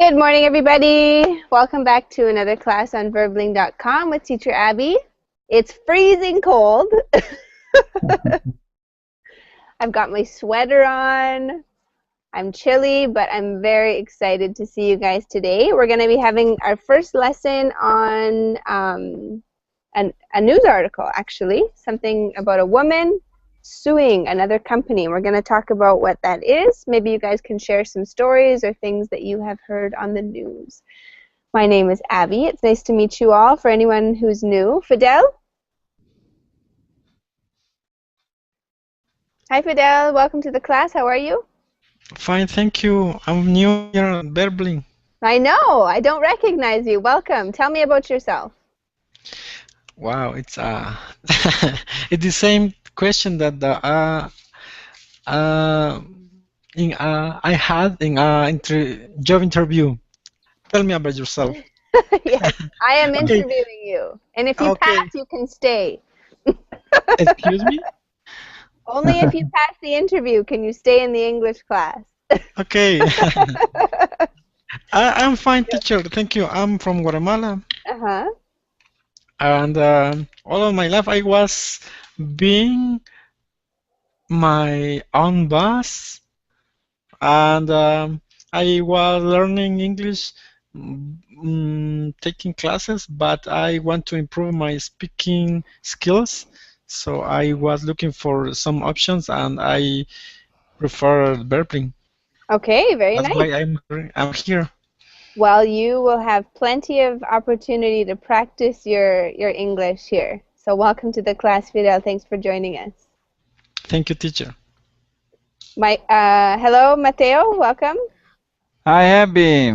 Good morning, everybody. Welcome back to another class on verbling.com with Teacher Abby. It's freezing cold. I've got my sweater on. I'm chilly, but I'm very excited to see you guys today. We're going to be having our first lesson on a news article, actually, something about a woman suing another company. We're going to talk about what that is. Maybe you guys can share some stories or things that you have heard on the news. My name is Abby. It's nice to meet you all. For anyone who's new, Fidel? Hi, Fidel. Welcome to the class. How are you? Fine, thank you. I'm new here at Berbling. I know. I don't recognize you. Welcome. Tell me about yourself. Wow, it's it's the same question that I had in job interview. Tell me about yourself. Yes, I am Okay. interviewing you. And if you Okay. pass, you can stay. Excuse me? Only if you pass the interview can you stay in the English class. Okay. I'm fine, teacher. Thank you. I'm from Guatemala, Uh-huh. and all of my life I was being my own boss, and I was learning English, taking classes, but I want to improve my speaking skills. So I was looking for some options, and I prefer Berbling. Okay, very That's nice. why I'm here. Well, you will have plenty of opportunity to practice your English here. So welcome to the class, Fidel. Thanks for joining us. Thank you, teacher. Hello, Mateo. Welcome. Hi, Abby.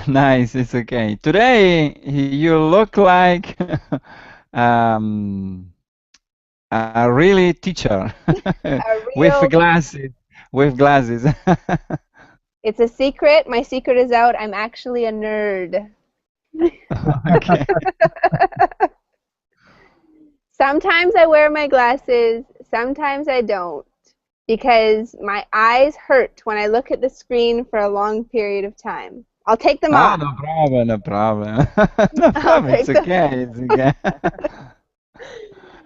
Nice. It's okay. Today you look like um, a really teacher A with real. glasses. With glasses. It's a secret. My secret is out. I'm actually a nerd. Okay. Sometimes I wear my glasses, sometimes I don't, because my eyes hurt when I look at the screen for a long period of time. I'll take them Ah, off. no problem. No problem. No I'll problem. take It's them. okay. It's okay.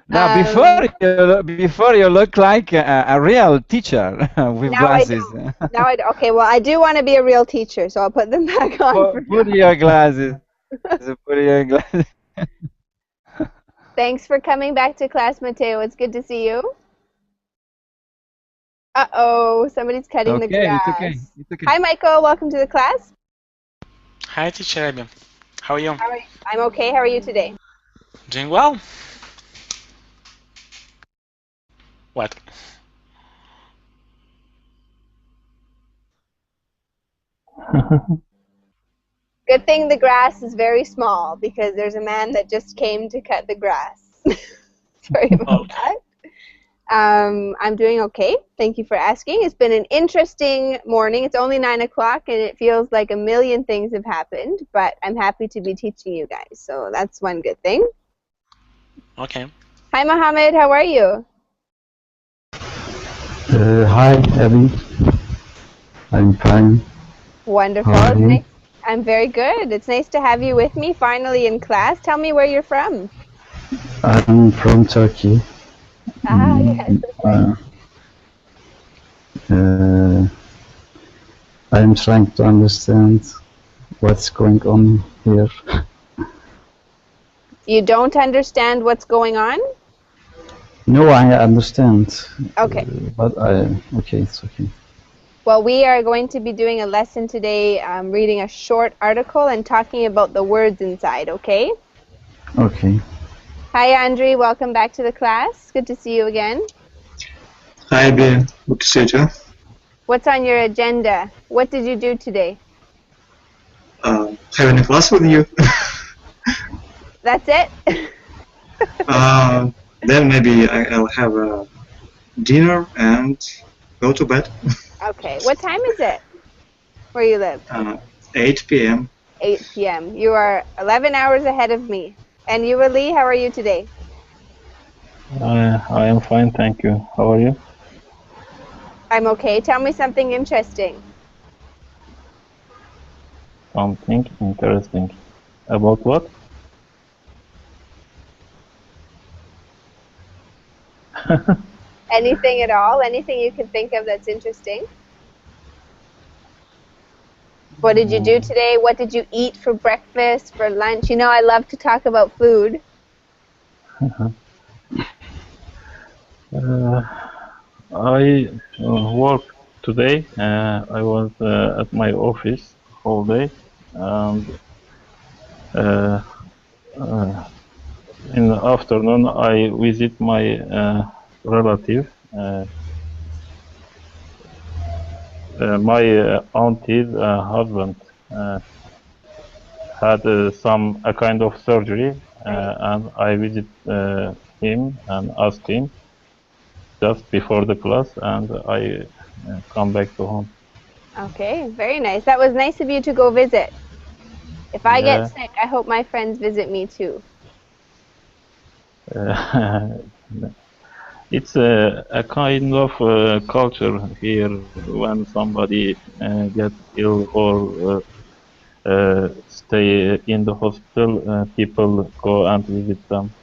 Now, Um, before you look like a real teacher with now I glasses. don't. Now I don't. Okay, well, I do want to be a real teacher, so I'll put them back on for Put now. your glasses. Put your glasses. Thanks for coming back to class, Mateo. It's good to see you. Uh-oh, somebody's cutting the Okay, it's okay. grass. It's okay. Hi, Michael. Welcome to the class. Hi, teacher Abby. How are you? How are you? I'm okay. How are you today? Doing well? What? Good thing the grass is very small because there's a man that just came to cut the grass. Sorry about that. I'm doing okay. Thank you for asking. It's been an interesting morning. It's only 9 o'clock and it feels like a million things have happened, but I'm happy to be teaching you guys. So that's one good thing. Okay. Hi, Mohammed. How are you? Hi, Abby. I'm fine. Wonderful. How are you? Nice. I'm very good. It's nice to have you with me finally in class. Tell me where you're from. I'm from Turkey. Ah, yes. That's nice. I'm trying to understand what's going on here. You don't understand what's going on? No, I understand. Okay. But okay, it's okay. Well, we are going to be doing a lesson today, reading a short article and talking about the words inside, okay? Okay. Hi, Andre. Welcome back to the class. Good to see you again. Hi, Ben. Good to see you too. What's on your agenda? What did you do today? Having a class with you. That's it? Then maybe I'll have a dinner and go to bed. Okay. What time is it where you live? 8 p.m. 8 p.m. You are 11 hours ahead of me. And you, Ali, how are you today? I am fine, thank you. How are you? I'm okay. Tell me something interesting. Something interesting. About what? Anything at all? Anything you can think of that's interesting? What did you do today? What did you eat for breakfast, for lunch? You know, I love to talk about food. I worked today. I was at my office all day, and in the afternoon I visit my relative. My auntie's husband had some a kind of surgery, and I visit him and ask him just before the class, and I come back to home. Okay, very nice. That was nice of you to go visit. If I Yeah. get sick, I hope my friends visit me too. It's a kind of culture here. When somebody gets ill or stay in the hospital, people go and visit them.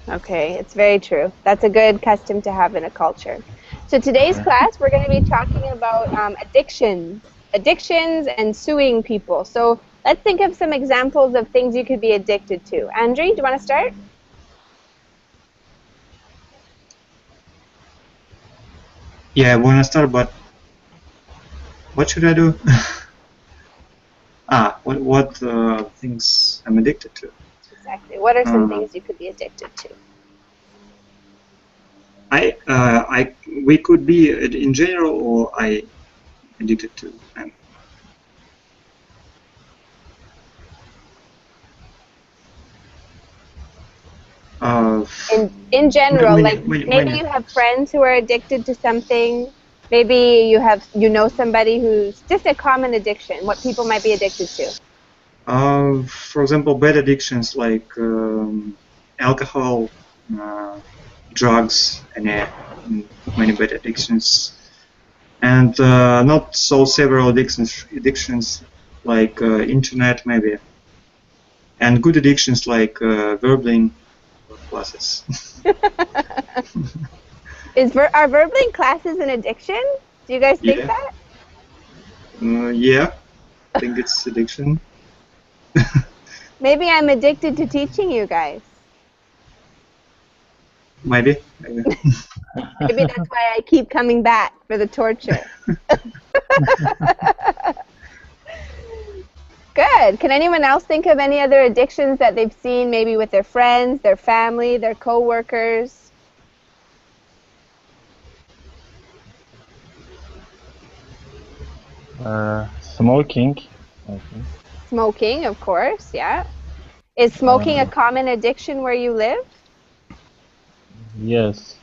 Okay, it's very true. That's a good custom to have in a culture. So today's class, we're going to be talking about addictions and suing people. So let's think of some examples of things you could be addicted to. Andre, do you want to start? Yeah, I wanna start, but what should I do? What things I'm addicted to? Exactly. What are some things you could be addicted to? We could be in general, or I addicted to. In general, like when maybe you have friends who are addicted to something. Maybe you know somebody who's just a common addiction. What people might be addicted to. For example, bad addictions like alcohol, drugs, and many bad addictions, and not so several addictions like internet maybe, and good addictions like verbling classes. Are verbling classes an addiction? Do you guys think that? Yeah, I think it's addiction. Maybe I'm addicted to teaching you guys. Maybe. Maybe that's why I keep coming back for the torture. Good. Can anyone else think of any other addictions that they've seen maybe with their friends, their family, their co-workers? Smoking. I think. Smoking, of course, yeah. Is smoking a common addiction where you live? Yes.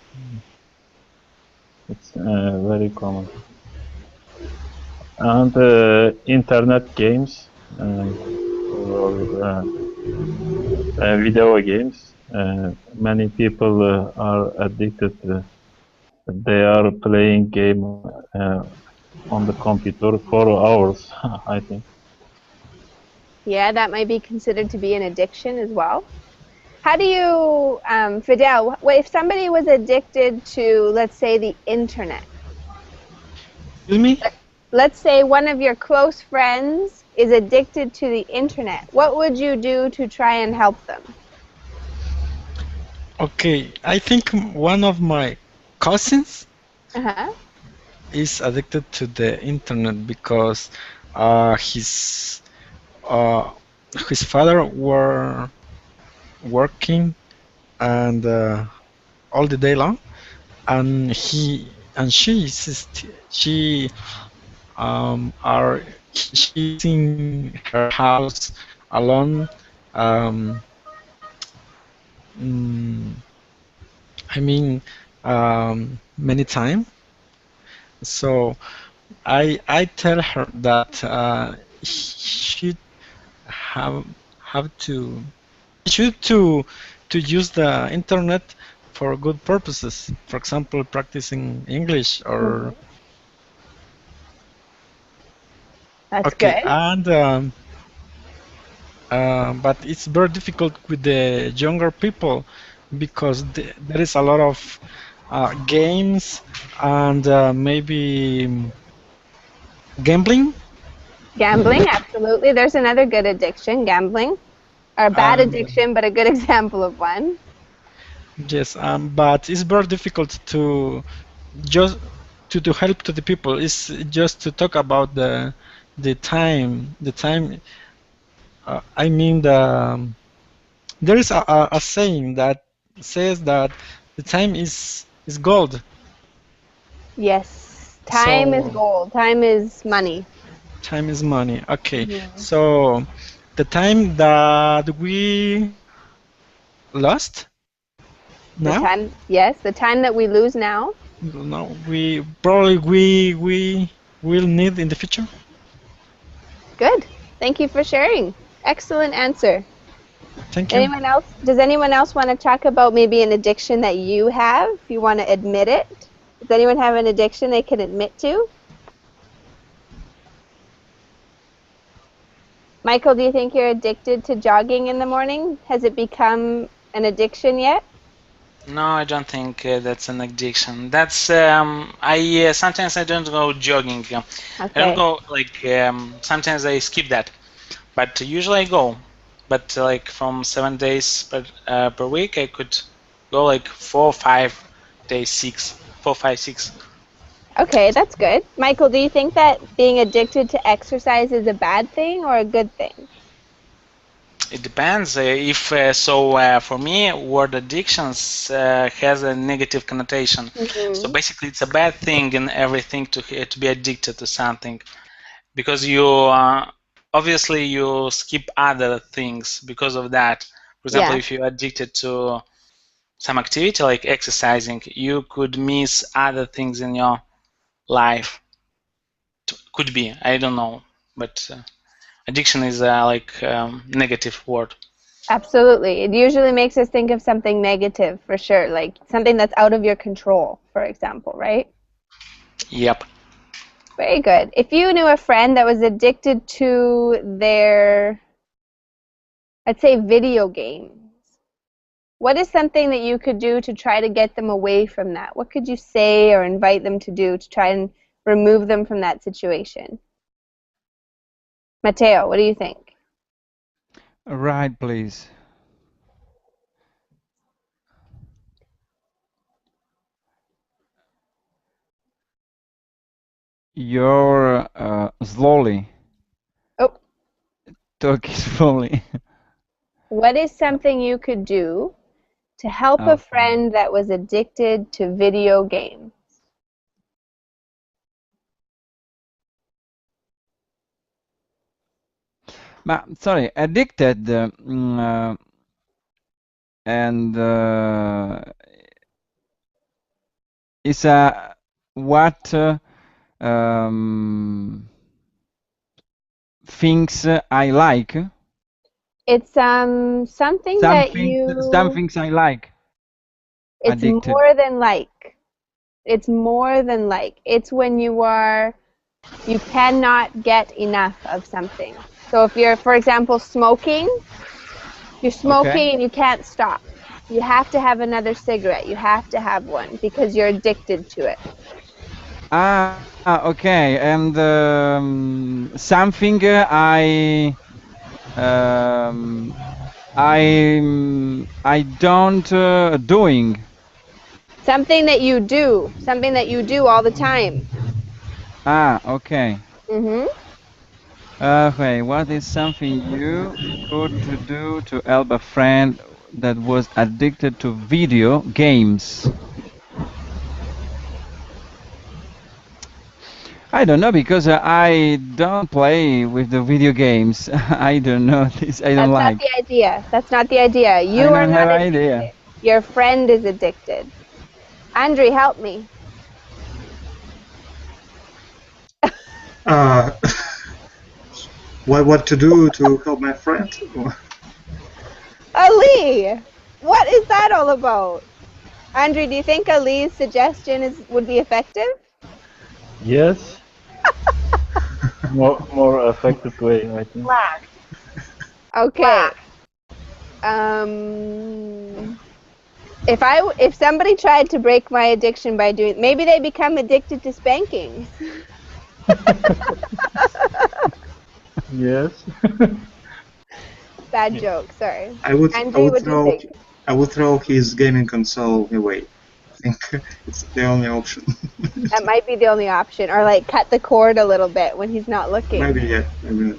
It's very common. And internet games or video games. Many people are addicted. They are playing game on the computer for hours, I think. Yeah, that might be considered to be an addiction as well. How do you, Fidel, if somebody was addicted to, let's say, the internet? Excuse me? Let's say one of your close friends is addicted to the internet. What would you do to try and help them? Okay, I think one of my cousins Uh-huh. is addicted to the internet because his father were working and all the day long, and she's in her house alone. Um, mm, I mean, many time. So I tell her that she have have to should to use the internet for good purposes. For example, practicing English or That's Okay, good. and but it's very difficult with the younger people because there is a lot of games and maybe gambling. Gambling, absolutely. There's another good addiction, gambling. Or a bad And addiction, but a good example of one. yes, but it's very difficult to just to help to the people. It's just to talk about the time. The time. I mean there is a saying that says that the time is gold. Yes, time is So gold. Time is money. time is money. Okay. Mhm. So the time that we lost The now, time, yes, the time that we lose now. no, we probably we will need in the future. Good. Thank you for sharing. Excellent answer. Thank you. Anyone else? Does anyone else want to talk about maybe an addiction that you have? If you want to admit it. Does anyone have an addiction they can admit to? Michael, do you think you're addicted to jogging in the morning? Has it become an addiction yet? No, I don't think that's an addiction. That's sometimes I don't go jogging. I don't Okay. go like sometimes I skip that, but usually I go. But like from 7 days per week, I could go like 4, 5 days, 6, 4, 5, 6. Okay, that's good. Michael, do you think that being addicted to exercise is a bad thing or a good thing? It depends. If for me, word addictions has a negative connotation. So basically, it's a bad thing in everything to be addicted to something, because you obviously you skip other things because of that. For example, Yeah. if you're addicted to some activity like exercising, you could miss other things in your life. Could be, I don't know, but addiction is like negative word. Absolutely. It usually makes us think of something negative for sure, like something that's out of your control, for example, right? Yep. Very good. If you knew a friend that was addicted to their, let's say, video games, what is something that you could do to try to get them away from that? What could you say or invite them to do to try and remove them from that situation? Mateo, what do you think? Right, please. You're slowly. Oh, Talking slowly. what is something you could do to help a Okay. friend that was addicted to video games? Sorry, addicted and is what things I like. It's something that Some things I like. it's Addicted. more than like. It's more than like. It's when you cannot get enough of something. So if you're, for example, smoking, you're smoking Okay. and you can't stop. You have to have another cigarette. You have to have one because you're addicted to it. Okay. And something I don't doing. Something that you do all the time. Okay. Mhm. Okay, what is something you could do to help a friend that was addicted to video games? I don't know because I don't play with the video games. I don't know this. I don't That's not like. the idea. That's not the idea. You I are don't not have addicted. idea. Your friend is addicted. Andre, help me. Uh, what to do to help my friend? Ali, what is that all about? Andre, do you think Ali's suggestion would be effective? Yes. more effective way, I think. Okay. If somebody tried to break my addiction by doing, maybe they become addicted to spankings. Yes. Bad joke. Sorry. I would Andrew, what do you think? I would throw his gaming console away. I think it's the only option. That might be the only option, or like cut the cord a little bit when he's not looking. Maybe, yeah. Maybe.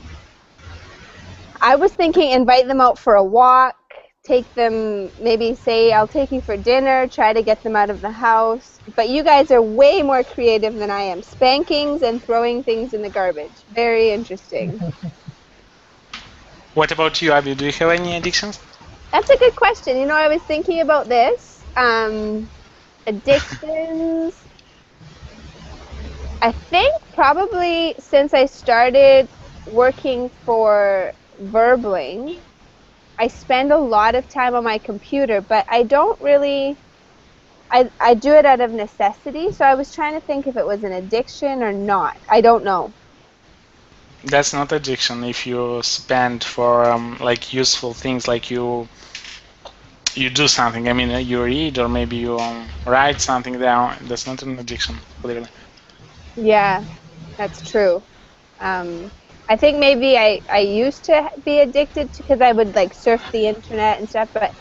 I was thinking invite them out for a walk, take them, maybe say, I'll take you for dinner, try to get them out of the house. But you guys are way more creative than I am. Spankings and throwing things in the garbage. Very interesting. What about you, Abby? Do you have any addictions? That's a good question. You know, I was thinking about this. Addictions. I think probably since I started working for Verbling, I spend a lot of time on my computer, but I don't really, I do it out of necessity, so I was trying to think if it was an addiction or not. I don't know. That's not addiction if you spend for like useful things, like you do something. I mean, you read or maybe you write something down. That's not an addiction, clearly. Yeah, that's true. I think maybe I used to be addicted because I would like surf the internet and stuff, but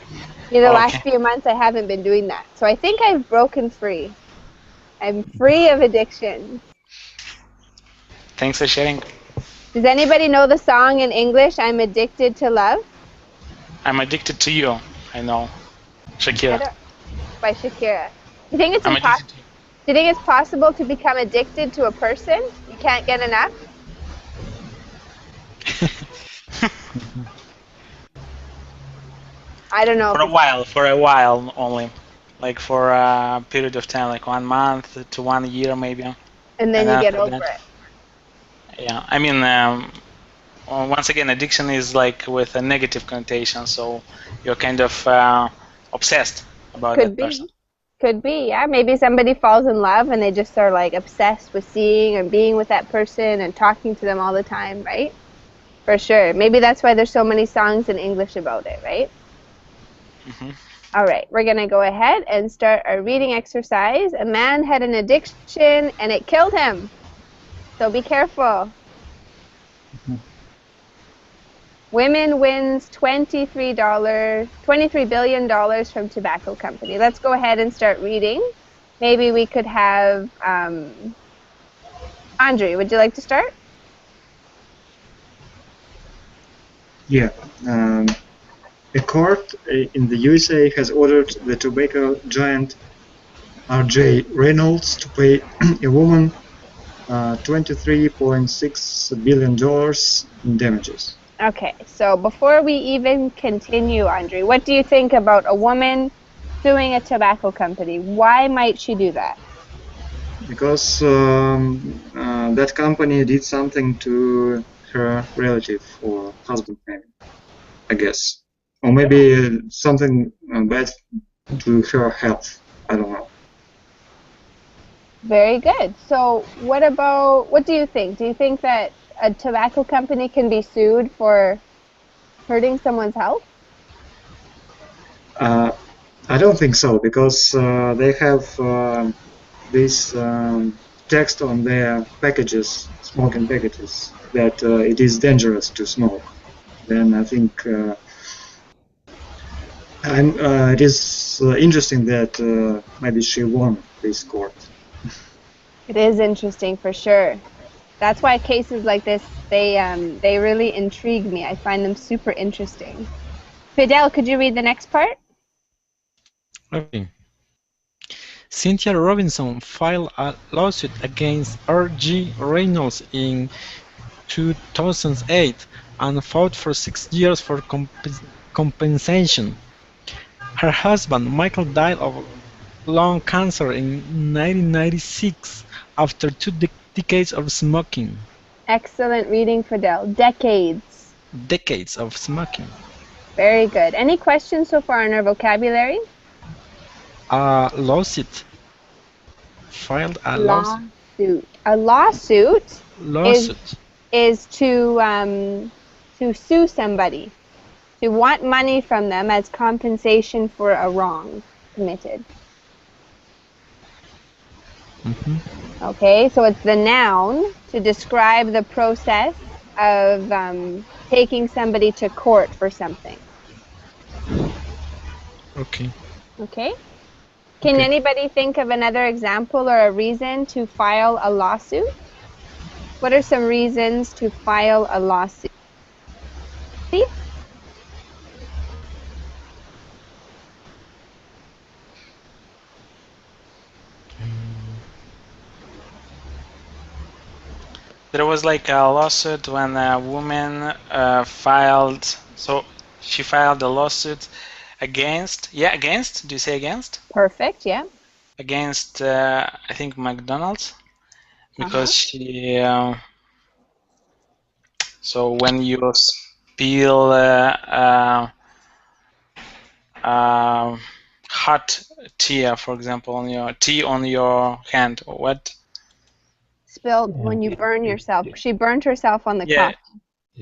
the last few months I haven't been doing that. So I think I've broken free. I'm free of addiction. Thanks for sharing. Does anybody know the song in English, I'm Addicted to Love? I'm addicted to you. I know. Shakira. By Shakira. Do you think it's impossible? Do you think it's possible to become addicted to a person? You can't get enough? I don't know. For a while only. Like for a period of time, like 1 month to 1 year maybe. And then you get over it. Yeah, I mean, once again, addiction is like with a negative connotation, so you're kind of obsessed about that person. Could be, yeah. Maybe somebody falls in love and they just are like obsessed with seeing and being with that person and talking to them all the time, right? For sure. Maybe that's why there's so many songs in English about it, right? Mm-hmm. All right, we're going to go ahead and start our reading exercise. A man had an addiction and it killed him. So be careful. Women wins $23 billion from tobacco company. Let's go ahead and start reading. Maybe we could have Andre, would you like to start? Yeah. A court in the USA has ordered the tobacco giant R.J. Reynolds to pay a woman $23.6 billion in damages. Okay, so before we even continue, Andre, what do you think about a woman suing a tobacco company? Why might she do that? Because that company did something to her relative or husband, maybe, I guess. Or maybe something bad to her health. I don't know. Very good. So what do you think? Do you think that a tobacco company can be sued for hurting someone's health? I don't think so, because they have this text on their packages, smoking packages, that it is dangerous to smoke. Then I think it is interesting that maybe she won this court. It is interesting for sure. That's why cases like this, they really intrigue me. I find them super interesting. Fidel, could you read the next part? Okay. Cynthia Robinson filed a lawsuit against R.J. Reynolds in 2008 and fought for 6 years for compensation. Her husband, Michael, died of lung cancer in 1996 after 2 decades of smoking. Excellent reading, Fidel. Decades. Decades of smoking. Very good. Any questions so far on our vocabulary? Lawsuit. Filed a lawsuit. A lawsuit Lawsuit. is to sue somebody, to want money from them as compensation for a wrong committed. Okay, so it's the noun to describe the process of taking somebody to court for something. Okay. Okay? Can Okay. anybody think of another example or a reason to file a lawsuit? What are some reasons to file a lawsuit? There was like a lawsuit when a woman filed, so she filed a lawsuit against, do you say against? Perfect, yeah. Against, I think, McDonald's, because she, so when you spill hot tea, for example, on your hand, or what? Spilled when you burn yourself. She burned herself on the cup.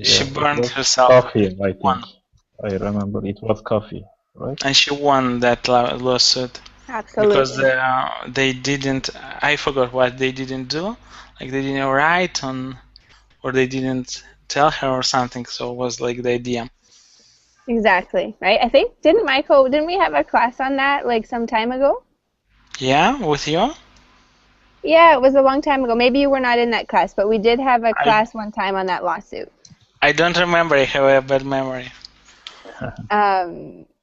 She Yeah, burned it was herself. coffee, I Won. think. I remember it was coffee, right? And she won that lawsuit. Absolutely. Because they didn't, I forgot what they didn't do. Like they didn't write on, or they didn't tell her or something. So it was like the idea. Exactly, right? I think, didn't we have a class on that like some time ago? Yeah, with you? Yeah, it was a long time ago. Maybe you were not in that class, but we did have a class one time on that lawsuit. I don't remember. I have a bad memory.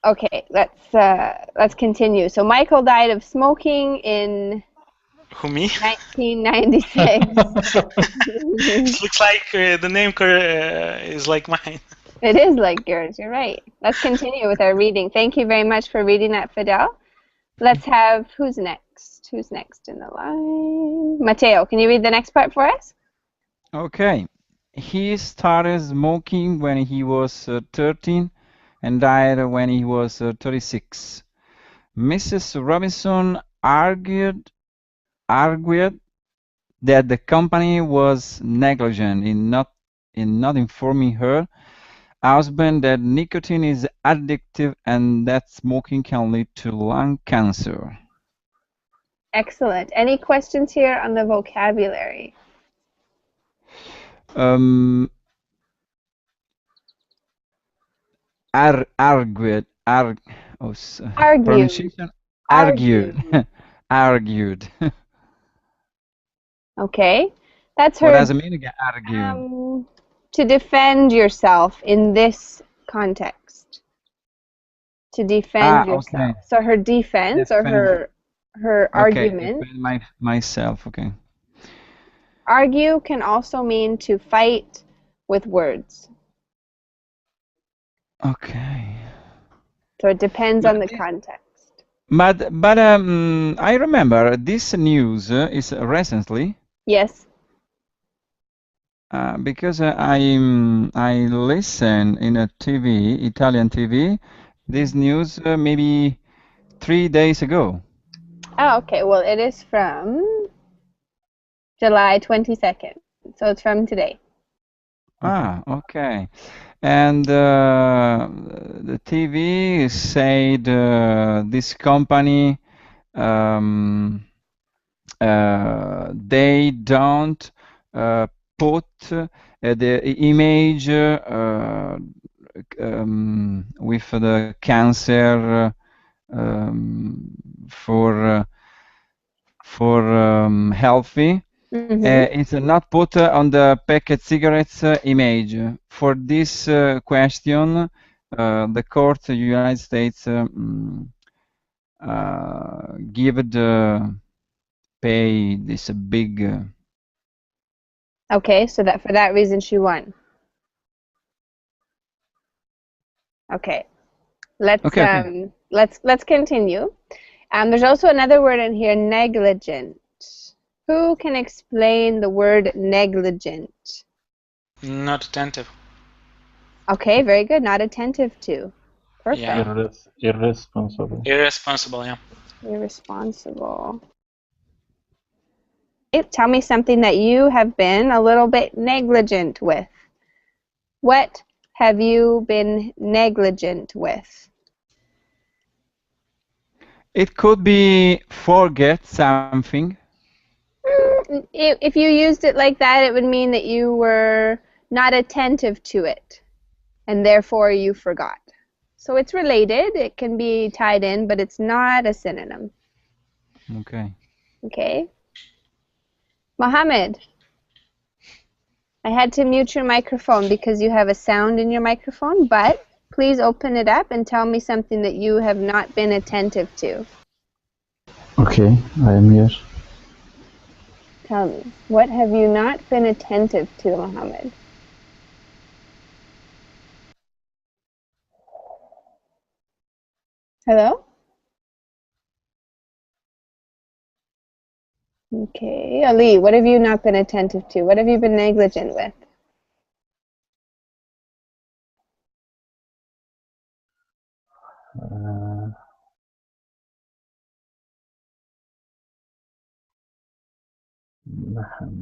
Okay, let's continue. So Michael died of smoking in Who, me? 1996. It looks like the name is like mine. It is like yours, you're right. Let's continue with our reading. Thank you very much for reading that, Fidel. Let's have, who's next? Who's next in the line? Mateo, can you read the next part for us? Okay. He started smoking when he was 13 and died when he was 36. Mrs. Robinson argued that the company was negligent in not informing her husband that nicotine is addictive and that smoking can lead to lung cancer. Excellent. Any questions here on the vocabulary? Argued. Pronunciation. Argued. Okay. That's her. What does it mean again? Argued. To defend yourself in this context. To defend yourself. Okay. So her defense or her argument. Defend myself. Okay. Argue can also mean to fight with words. Okay. So it depends on the context. But I remember this news is recently. Yes. Because I listen in a TV, Italian TV, this news maybe 3 days ago. Oh, okay. Well, it is from July 22nd. So it's from today. Ah, okay. And the TV said this company they don't put the image with the cancer for healthy. It's not put on the packet cigarettes image. For this question, the court, the United States, give the pay this big. Okay, so that for that reason she won. Okay, let's continue. There's also another word in here, negligent. Who can explain the word negligent? Not attentive. Okay, very good. Not attentive to. Perfect. Yeah. Irresponsible. Irresponsible, yeah. Irresponsible. Tell me something that you have been a little bit negligent with. What have you been negligent with? It could be forget something. If you used it like that, it would mean that you were not attentive to it, and therefore you forgot. So it's related. It can be tied in, but it's not a synonym. Okay. Okay. Mohammed, I had to mute your microphone because you have a sound in your microphone, but please open it up and tell me something that you have not been attentive to. Okay, I am here. Tell me, what have you not been attentive to, Mohammed? Hello? Okay, Ali, what have you not been attentive to? What have you been negligent with?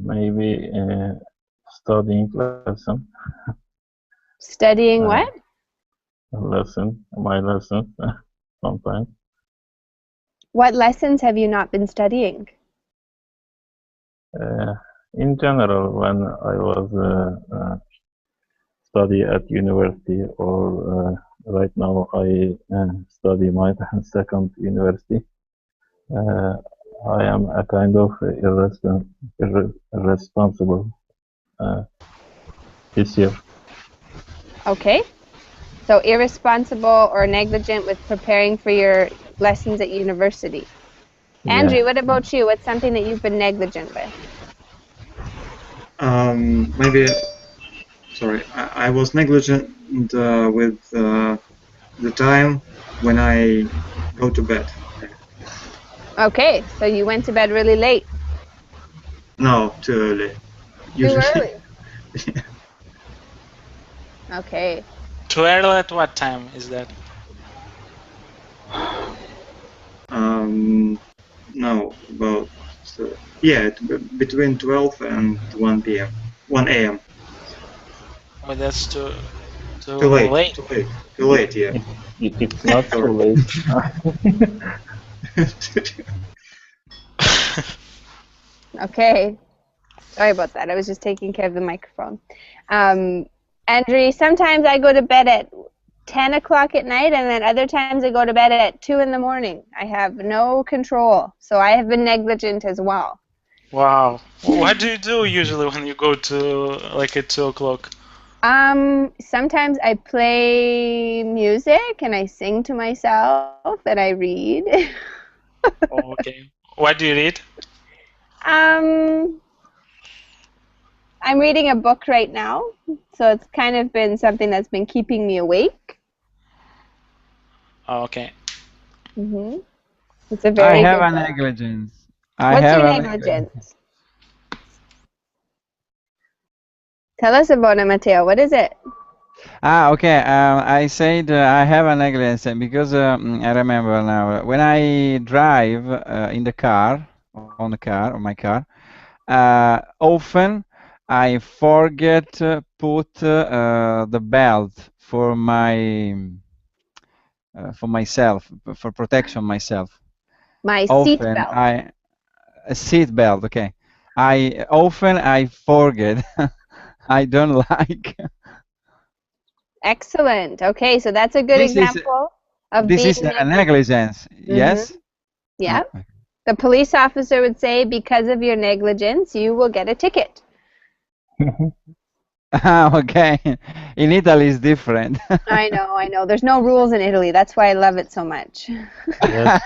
Maybe studying lesson. Studying what? My lesson, sometimes. What lessons have you not been studying? In general, when I was study at university, or right now I study my second university, I am a kind of irresponsible this year. Okay. So irresponsible or negligent with preparing for your lessons at university. Andrew, Yeah. what about you? What's something that you've been negligent with? Maybe, sorry, I was negligent with the time when I go to bed. Okay, so you went to bed really late. No, too early. Too early. Okay. Too early at what time is that? No, about yeah, between 12 and 1 p.m. 1 a.m. Oh, that's too late. Too late, yeah. It's not too late. Okay. Sorry about that. I was just taking care of the microphone. Andrew, sometimes I go to bed at 10 o'clock at night, and then other times I go to bed at 2 in the morning. I have no control, so I have been negligent as well. Wow. What do you do usually when you go to like at 2 o'clock? Sometimes I play music and I sing to myself and I read. Oh, okay. What do you read? I'm reading a book right now, so it's kind of been something that's been keeping me awake. Oh, okay. It's a very I have good a book. negligence. What's your negligence? Tell us about it, Matteo. What is it? Okay. I said I have a negligence because I remember now when I drive in the car, on my car, often I forget put the belt for myself, for protection myself. My seat belt. A seat belt. Okay. I forget. I don't like. Excellent. Okay, so that's a good example of this being is a negligence. Yes. Yeah. The police officer would say, because of your negligence, you will get a ticket. Okay. In Italy, it's different. I know. There's no rules in Italy. That's why I love it so much. Yes.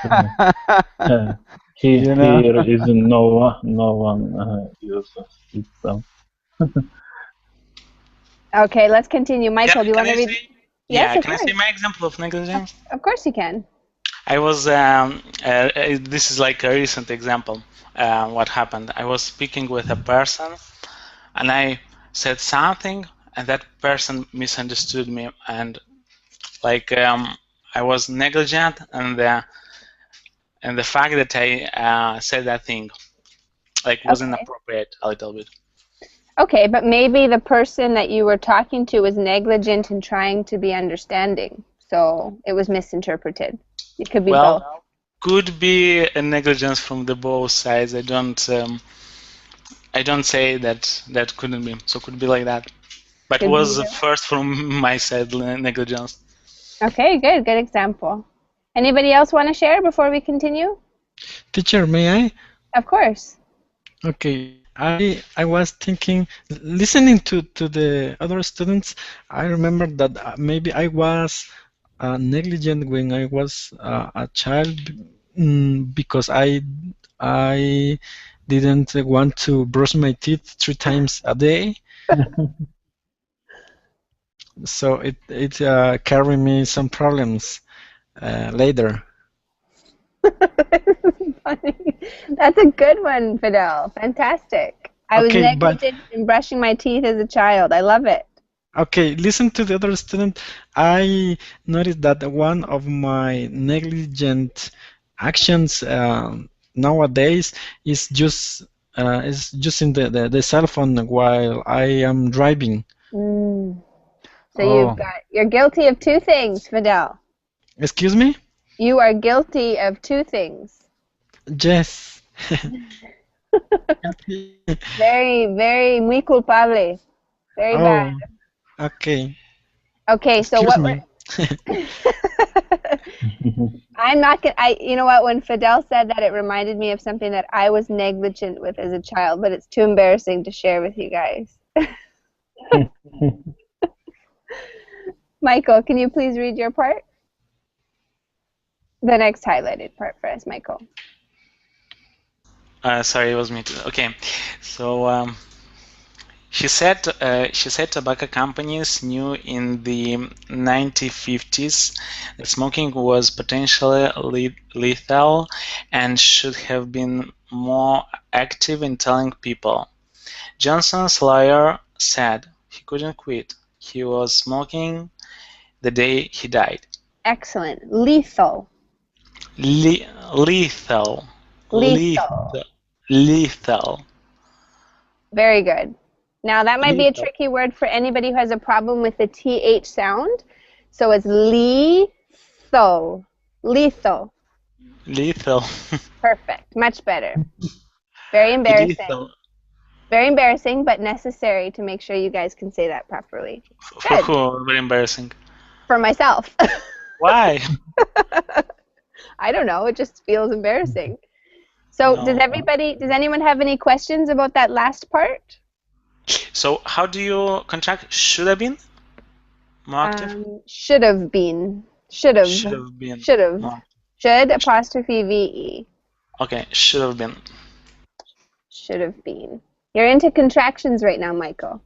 Here is no one uses it. So. Okay, let's continue. Michael, do you want to read? Yes, can I say my example of negligence? Of course you can. I was, this is like a recent example, what happened. I was speaking with a person and I said something and that person misunderstood me, and like I was negligent and the fact that I said that thing. Like wasn't Okay. appropriate a little bit. Okay, but maybe the person that you were talking to was negligent in trying to be understanding, so it was misinterpreted. It could be both. Well, could be a negligence from the both sides. I don't say that couldn't be. So could be like that. But Could was be. first from my side negligence. Okay, good example. Anybody else want to share before we continue? Teacher, may I? Of course. Okay, I was thinking, listening to the other students, I remember that maybe I was negligent when I was a child because I didn't want to brush my teeth 3 times a day. So it carried me some problems later. Funny. That's a good one, Fidel. Fantastic. I was Okay, but negligent in brushing my teeth as a child. I love it. okay, listen to the other student. I noticed that one of my negligent actions nowadays is just using the cell phone while I am driving. So Oh. you're guilty of 2 things, Fidel. Excuse me? You are guilty of 2 things. Yes. Very, very muy culpable. Very Oh, bad. okay. Okay, so Excuse what me. I'm not gonna. You know what? When Fidel said that, it reminded me of something that I was negligent with as a child, but it's too embarrassing to share with you guys. Michael, can you please read your part? The next highlighted part for us, Michael. Sorry, it was me too. Okay, so she said tobacco companies knew in the 1950s that smoking was potentially lethal and should have been more active in telling people. Johnson's lawyer said he couldn't quit. He was smoking the day he died. Excellent. Lethal. Lethal. Lethal. Lethal. Very good. Now that might be a Lethal. tricky word for anybody who has a problem with the TH sound. So it's lethal. Lethal. Lethal. Perfect. Much better. Very embarrassing. Lethal. Very embarrassing, but necessary to make sure you guys can say that properly. For who? Very embarrassing. For myself. Why? I don't know. It just feels embarrassing. So No. does anyone have any questions about that last part? So how do you contract should have been more active? Should have been. Should have. Should have been. Should have. more- Should apostrophe VE. Okay, should have been. Should have been. You're into contractions right now, Michael.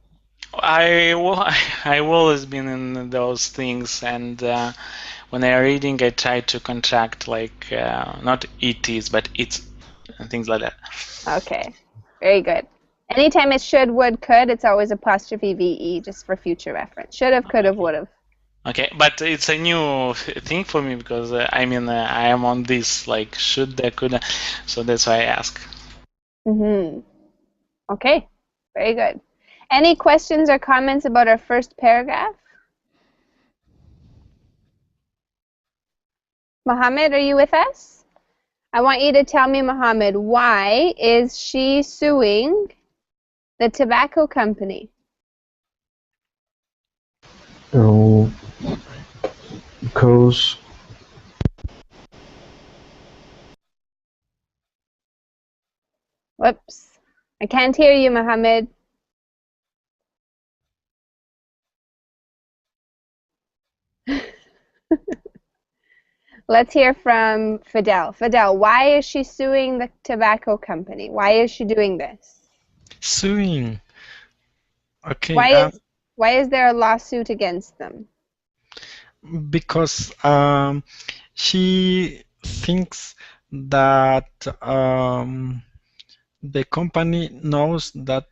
I've always been in those things, and when I'm reading, I try to contract like not ETs, but it's and things like that. Okay. Very good. Anytime it's should, would, could, it's always apostrophe VE just for future reference. Should have, could have, would have. Okay, but it's a new thing for me because I am on this like should, could, so that's why I ask. Okay. Very good. Any questions or comments about our first paragraph? Mohammed, are you with us? I want you to tell me, Mohammed, why is she suing the tobacco company? Oh, because Whoops. I can't hear you, Mohammed. Let's hear from Fidel. Fidel, why is she suing the tobacco company? Why is she doing this? Suing. Okay. Why is there a lawsuit against them? Because she thinks that the company knows that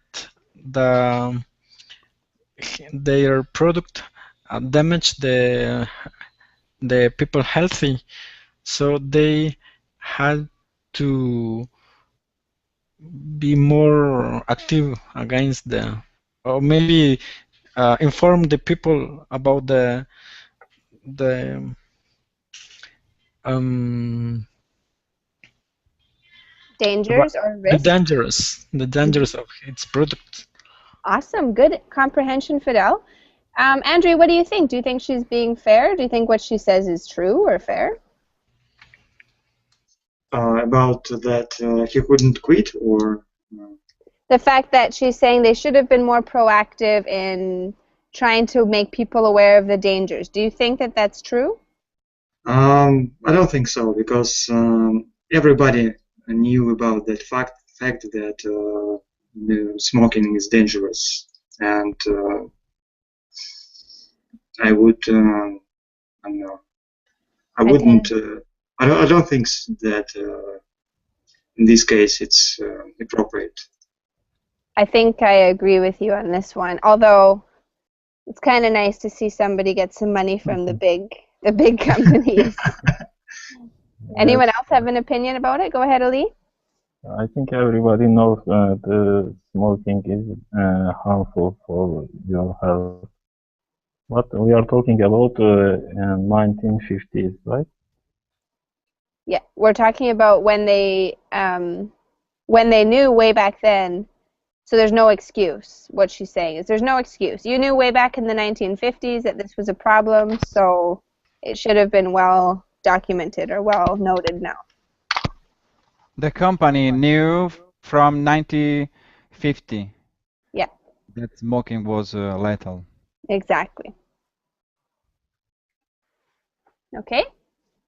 their product damage the people healthy, so they had to be more active against the, or maybe inform the people about the um Dangers or the risks? dangers of its product. Awesome. Good comprehension, Fidel. Andrew, what do you think? Do you think she's being fair? Do you think what she says is true or fair? About that he couldn't quit, or The fact that she's saying they should have been more proactive in trying to make people aware of the dangers. Do you think that that's true? I don't think so, because everybody knew about that fact that smoking is dangerous, and I would I don't know. I wouldn't. I don't think that in this case it's appropriate. I think I agree with you on this one. Although it's kind of nice to see somebody get some money from the big companies. Anyone else have an opinion about it? Go ahead, Ali. I think everybody knows the smoking is harmful for your health. But we are talking about 1950s, right? Yeah, we're talking about when they knew way back then. So there's no excuse. What she's saying is there's no excuse. You knew way back in the 1950s that this was a problem, so it should have been well documented or well noted now. The company knew from 1950 that smoking was lethal. Exactly. Okay?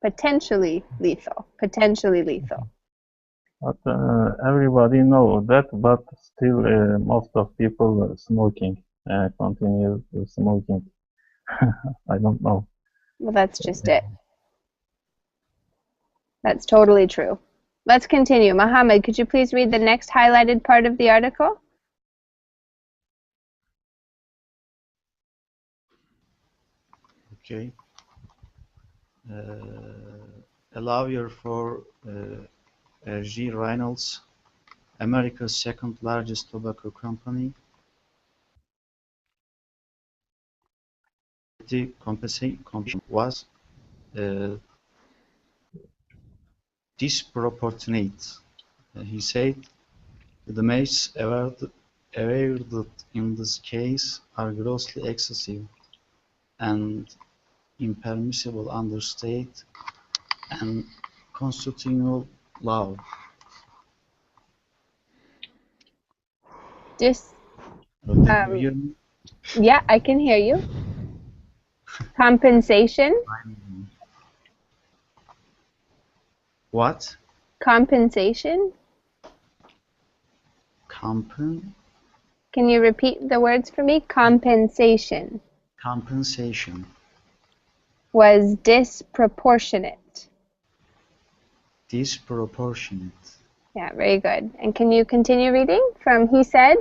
Potentially lethal. Potentially lethal. But everybody knows that, but still most of people smoking, continue smoking. I don't know. Well, that's just it. That's totally true. Let's continue. Mohammed, could you please read the next highlighted part of the article? Okay. A lawyer for R.G. Reynolds, America's second largest tobacco company, the compensation was disproportionate. He said the damages awarded in this case are grossly excessive and impermissible under state and constitutional law. Can you hear me? Yeah, I can hear you. Compensation? What? Compensation? Can you repeat the words for me? Compensation. Compensation. Was disproportionate. Disproportionate. Yeah, very good. And can you continue reading from he said?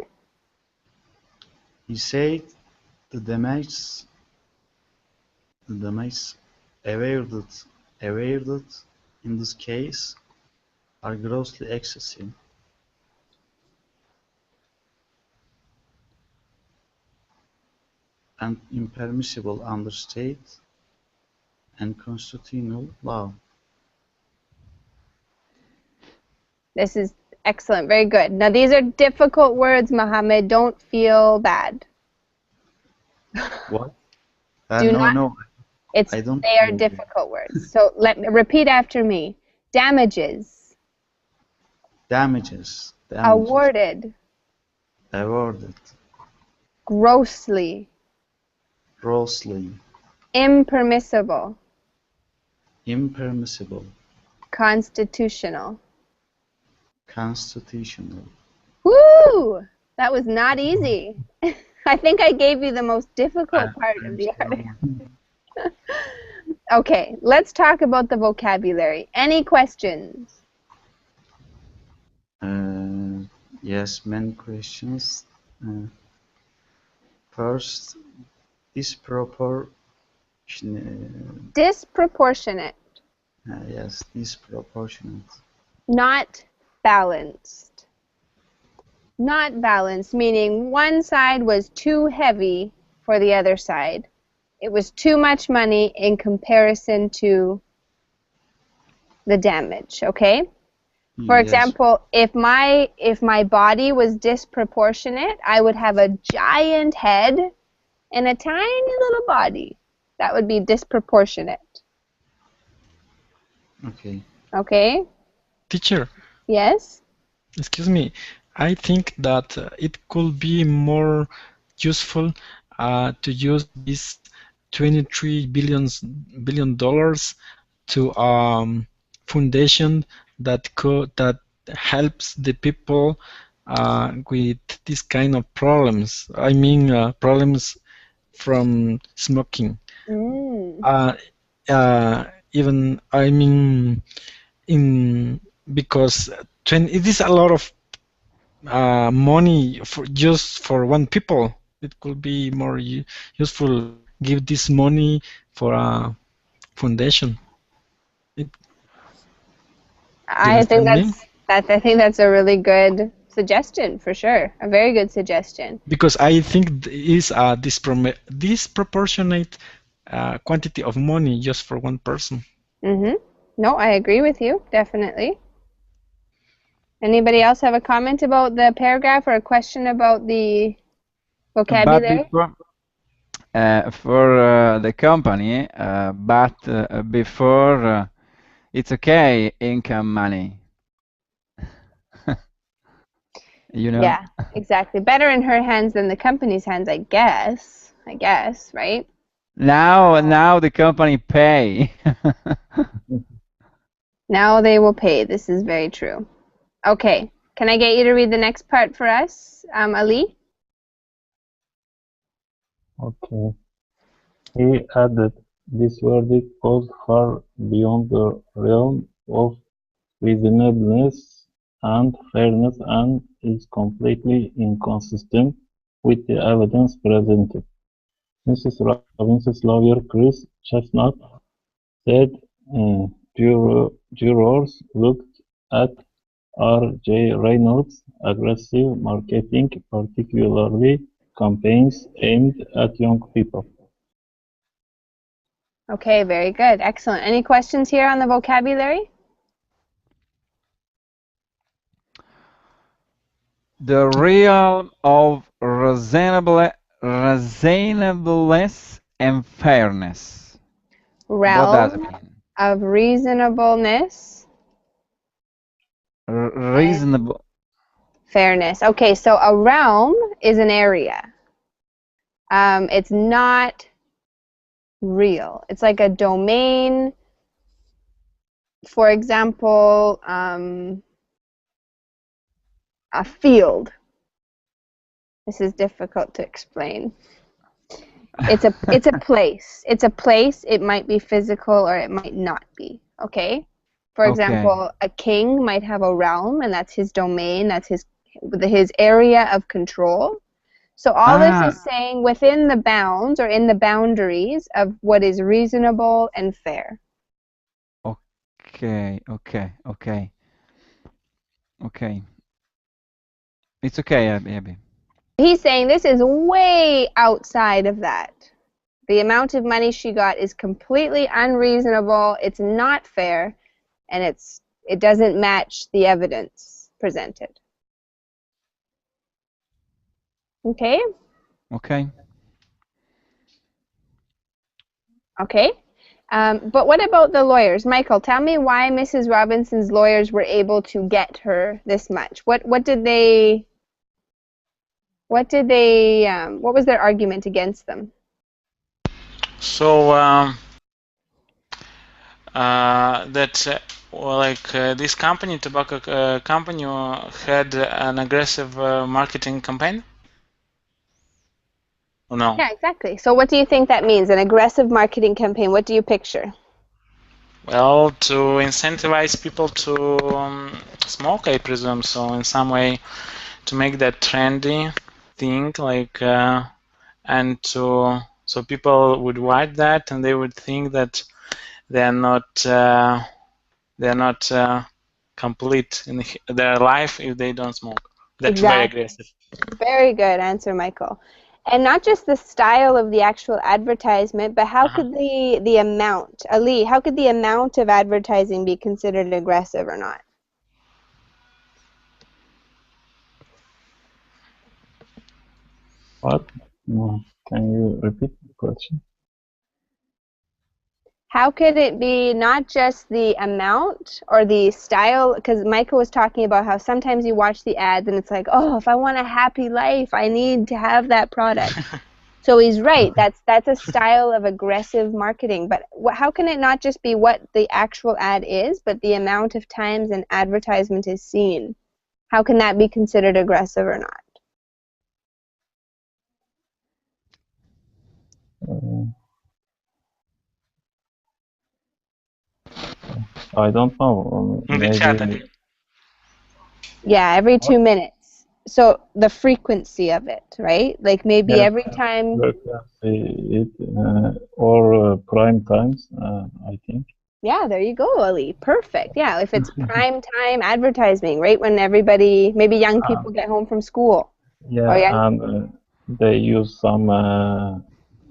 He said the damages awarded in this case are grossly excessive and impermissible under state and constitutional law. This is excellent. Very good. Now, these are difficult words, Mohammed. Don't feel bad. What? No. They are difficult words. So repeat after me. Damages. Damages. Awarded. Grossly. Impermissible. Constitutional. Woo! That was not easy. I think I gave you the most difficult part of the article. Okay, let's talk about the vocabulary. Any questions? Yes, many questions. First, disproportionate. Disproportionate. Yes, disproportionate. Not balanced. not balanced, meaning one side was too heavy for the other side. It was too much money in comparison to the damage, okay? For Yes. example, if my body was disproportionate, I would have a giant head and a tiny little body. That would be disproportionate. Okay. Okay? Teacher, Yes? excuse me. I think that it could be more useful to use this $23 billion to foundation that helps the people with this kind of problems. I mean, problems from smoking. Mm. Even I mean, because it is a lot of money for just for one people. It could be more useful give this money for a foundation. I think that's a really good suggestion for sure. A very good suggestion. Because I think it is a disproportionate quantity of money just for one person. No, I agree with you, definitely. Anybody else have a comment about the paragraph or a question about the vocabulary? But before, for the company, but before it's okay, income money. You know? Yeah, exactly. Better in her hands than the company's hands, I guess. Right? Now the company pay. Now they will pay. This is very true. Okay. Can I get you to read the next part for us, Ali? Okay. He added, this verdict goes far beyond the realm of reasonableness and fairness and is completely inconsistent with the evidence presented. Mrs. Robinson's lawyer, Chris Chestnut, said jurors looked at R.J. Reynolds' aggressive marketing, particularly campaigns aimed at young people. Okay, very good. Excellent. Any questions here on the vocabulary? The realm of reasonableness and fairness. What does it Realm mean? of reasonableness. Reasonable. Fairness. Okay, so a realm is an area. It's not real. It's like a domain. For example, a field. This is difficult to explain. It's a place. It's a place. It might be physical or it might not be. Okay. For example, a king might have a realm, and that's his domain. That's his area of control. So all this is saying within the bounds or in the boundaries of what is reasonable and fair. Okay. It's okay, Abby. He's saying this is way outside of that. The amount of money she got is completely unreasonable. It's not fair, and it doesn't match the evidence presented. Okay? Okay. Okay. But what about the lawyers? Michael, tell me why Mrs. Robinson's lawyers were able to get her this much. What was their argument against them? So this company, tobacco company, had an aggressive marketing campaign? Or no? Yeah, exactly. So what do you think that means? An aggressive marketing campaign. What do you picture? Well, to incentivize people to smoke, I presume. So in some way, to make that trendy thing, and so people would watch that and they would think that they're not complete in their life if they don't smoke. That's very aggressive. Very good answer, Michael. And not just the style of the actual advertisement, but how could the amount, Ali, how could the amount of advertising be considered aggressive or not? What? No. Can you repeat the question? How could it be not just the amount or the style? Because Michael was talking about how sometimes you watch the ads and it's like, oh, if I want a happy life, I need to have that product. So he's right. That's a style of aggressive marketing. But how can it not just be what the actual ad is, but the amount of times an advertisement is seen? How can that be considered aggressive or not? I don't know. In the chat. Maybe. Yeah, every 2 minutes. So the frequency of it, right? Like maybe every time. Or prime times, I think. Yeah, there you go, Ali. Perfect. Yeah, if it's prime time advertising, right when everybody, maybe young people get home from school. Yeah, and they use some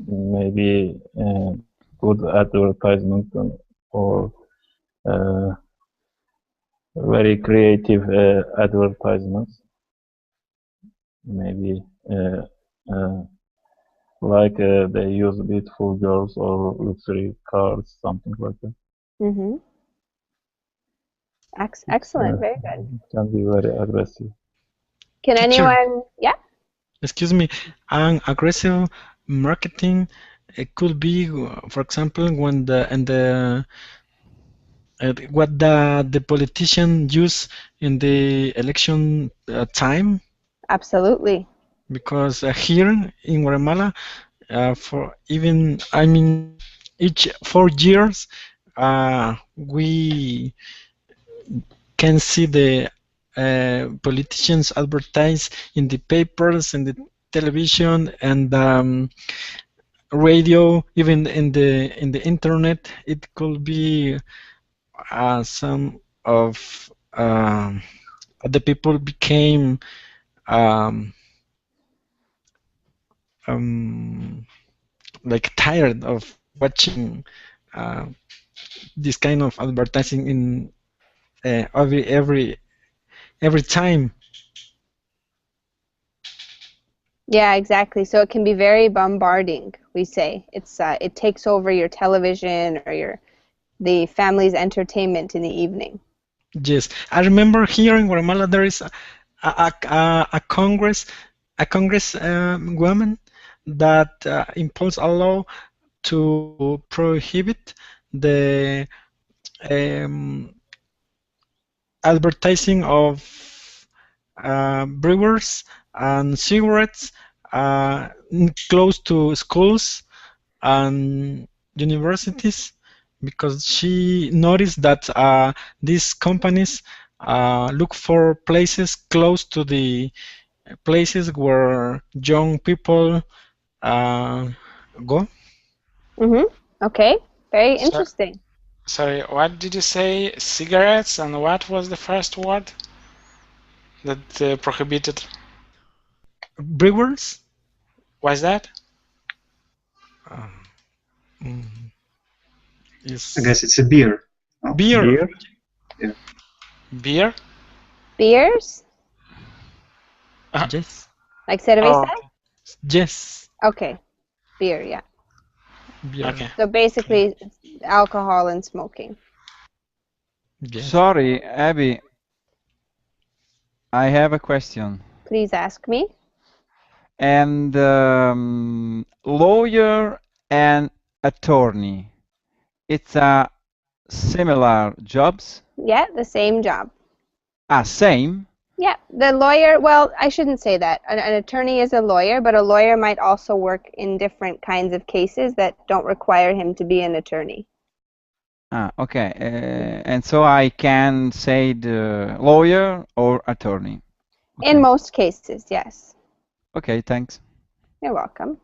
maybe good advertisement or very creative advertisements. Maybe like they use beautiful girls or luxury cars, something like that. Mm-hmm. Excellent, very good. It can be very aggressive. Can anyone, yeah? Excuse me, aggressive marketing, it could be, for example, when what the politician use in the election time. Absolutely. Because here in Guatemala, for even, I mean, each 4 years, we can see the politicians advertise in the papers, in the television, and radio, even in the internet. It could be some of the people became like tired of watching this kind of advertising in every time. Yeah, exactly. So it can be very bombarding, we say. It's it takes over your television or the family's entertainment in the evening. Yes, I remember here in Guatemala there is a Congress woman that imposed a law to prohibit the advertising of brewers and cigarettes close to schools and universities, because she noticed that these companies look for places close to the places where young people go. Okay, very interesting. Sorry, what did you say? Cigarettes, and what was the first word that prohibited? Brewers. What's that? I guess it's a beer. Oh. Beer. Yeah. Beer? Beers? Yes. Like cerveza? Yes. Okay. Beer, yeah. Beer. Okay. So basically, alcohol and smoking. Yes. Sorry, Abby. I have a question. Please ask me. And lawyer and attorney, it's a similar jobs? Yeah, the same job. Same? Yeah, the lawyer, well, I shouldn't say that. An attorney is a lawyer, but a lawyer might also work in different kinds of cases that don't require him to be an attorney. Okay. And so I can say the lawyer or attorney? Okay. In most cases, yes. Okay, thanks. You're welcome.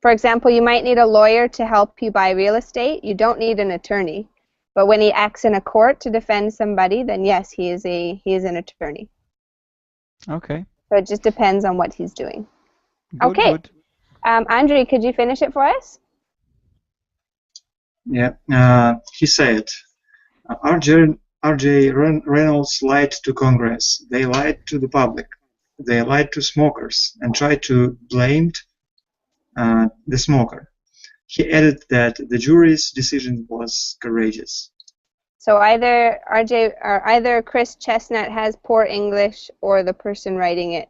For example, you might need a lawyer to help you buy real estate. You don't need an attorney. But when he acts in a court to defend somebody, then yes, he is an attorney. Okay. So it just depends on what he's doing. Good, Okay. good. Andrei, could you finish it for us? Yeah. He said, R.J. Reynolds lied to Congress. They lied to the public. They lied to smokers and tried to blame the smoker. He added that the jury's decision was courageous. So either Chris Chestnut has poor English or the person writing it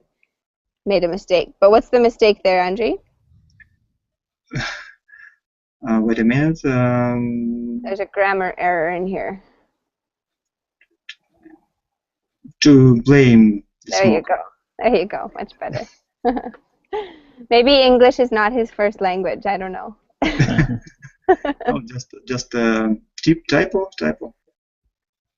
made a mistake. But what's the mistake there, Andrei? Wait a minute. There's a grammar error in here. To blame the There you smoker. go. There you go. Much better. Maybe English is not his first language. I don't know. Oh, just typo.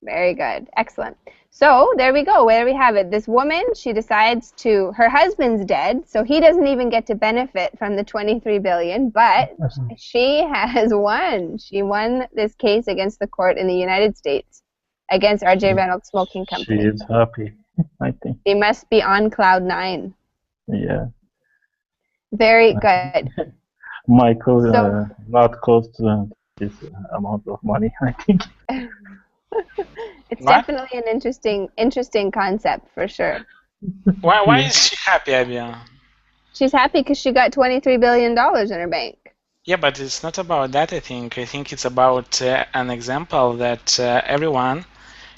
Very good. Excellent. So there we go. There we have it. This woman, she decides to, her husband's dead, so he doesn't even get to benefit from the 23 billion, but she has won. She won this case against the court in the United States against R.J. Reynolds Smoking She Company. is happy, I think. She must be on cloud 9. Yeah. Very good. Michael So- not cost this amount of money, I think. It's What? definitely an interesting concept for sure. Why is she happy, Abia? She's happy because she got $23 billion in her bank. Yeah, but it's not about that, I think. I think it's about an example that everyone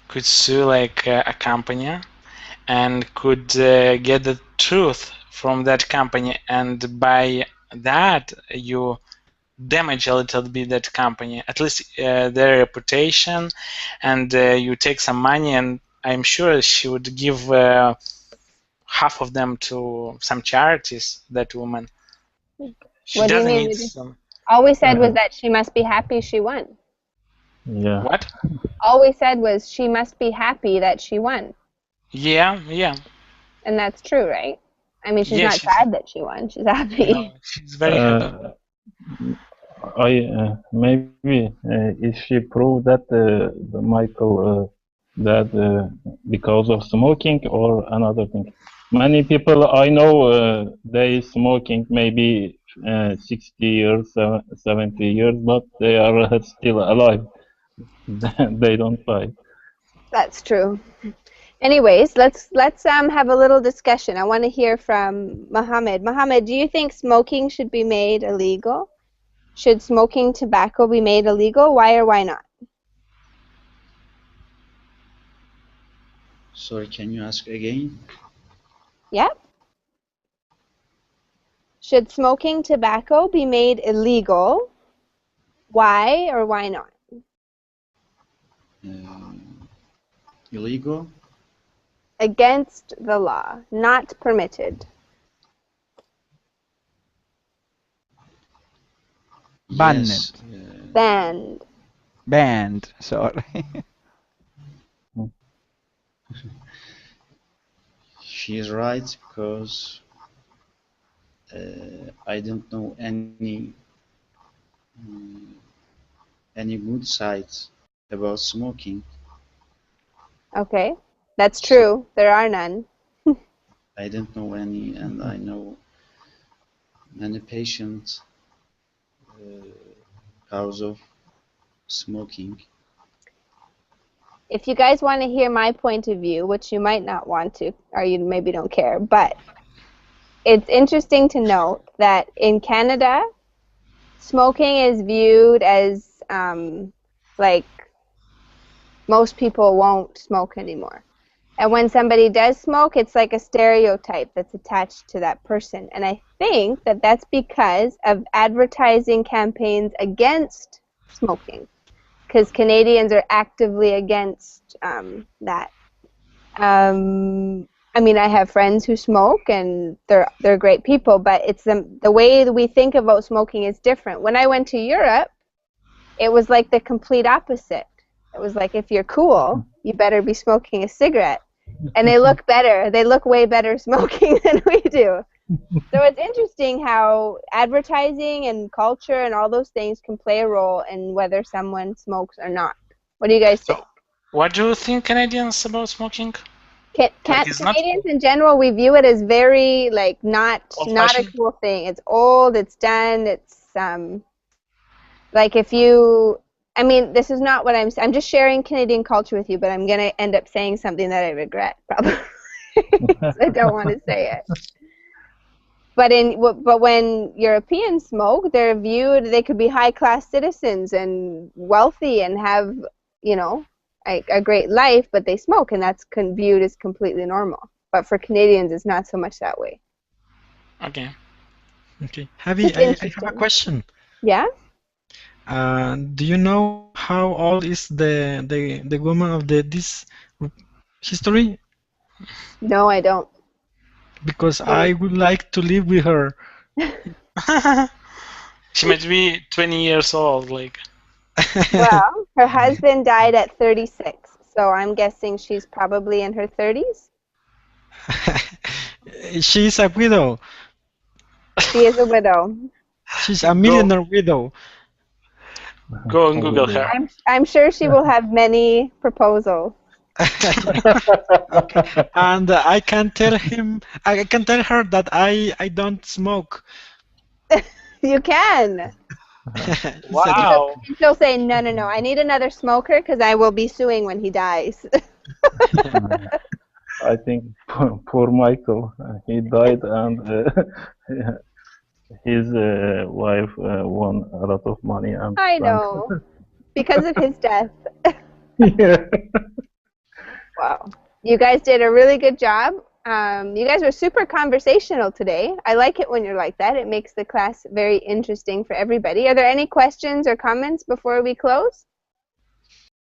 could sue like a company and could get the truth from that company, and by that you damage a little bit that company, at least their reputation, and you take some money, and I'm sure she would give half of them to some charities, that woman. She What do you doesn't mean? need some... All we said was that she must be happy she won. Yeah. What? All we said was she must be happy that she won. Yeah. And that's true, right? I mean, she's Yeah, not she's- sad that she won. She's happy. No, she's very happy. Maybe if she proved that Michael that because of smoking or another thing. Many people I know they smoking maybe 60 years, 70 years, but they are still alive. They don't die. That's true. Anyways, let's have a little discussion. I want to hear from Mohammed. Mohammed, do you think smoking should be made illegal? Should smoking tobacco be made illegal? Why or why not? Sorry, can you ask again? Yep. Should smoking tobacco be made illegal? Why or why not? Illegal? Against the law, not permitted. Banned. Yes. Banned. Banned. Sorry. She is right because I don't know any good sites about smoking. Okay, that's true. There are none. I don't know any, and I know many patients cause of smoking. If you guys want to hear my point of view, which you might not want to, or you maybe don't care, but it's interesting to note that in Canada, smoking is viewed as like most people won't smoke anymore. And when somebody does smoke, it's like a stereotype that's attached to that person. And I think that that's because of advertising campaigns against smoking, because Canadians are actively against that. I mean, I have friends who smoke, and they're great people, but it's the way that we think about smoking is different. When I went to Europe, it was like the complete opposite. It was like, if you're cool, you better be smoking a cigarette. And they look better. They look way better smoking than we do. So it's interesting how advertising and culture and all those things can play a role in whether someone smokes or not. What do you guys think? What do you think Canadians about smoking? it's not Canadians in general, we view it as very like not a old-fashioned. cool thing. It's old. It's done. It's like if you. I mean, this is not what I'm just sharing Canadian culture with you, but I'm gonna end up saying something that I regret probably. I don't want to say it. But when Europeans smoke, they're viewed. They could be high-class citizens and wealthy and have, you know, a great life, but they smoke, and that's viewed as completely normal. But for Canadians, it's not so much that way. Okay. Okay. Javi, I have a question. Yeah. Do you know how old is the woman of this history? No, I don't. Because I would like to live with her. She might be 20 years old, like. Well, her husband died at 36, so I'm guessing she's probably in her 30s. She's a widow. She is a widow. She's a millionaire widow. Go and Google her. I'm sure she will have many proposals. And I can tell her that I don't smoke. You can. Wow. She'll say, no, I need another smoker because I will be suing when he dies. I think poor Michael, he died and his wife won a lot of money. And I know. Because of his death. Yeah. Wow. You guys did a really good job. You guys were super conversational today. I like it when you're like that. It makes the class very interesting for everybody. Are there any questions or comments before we close?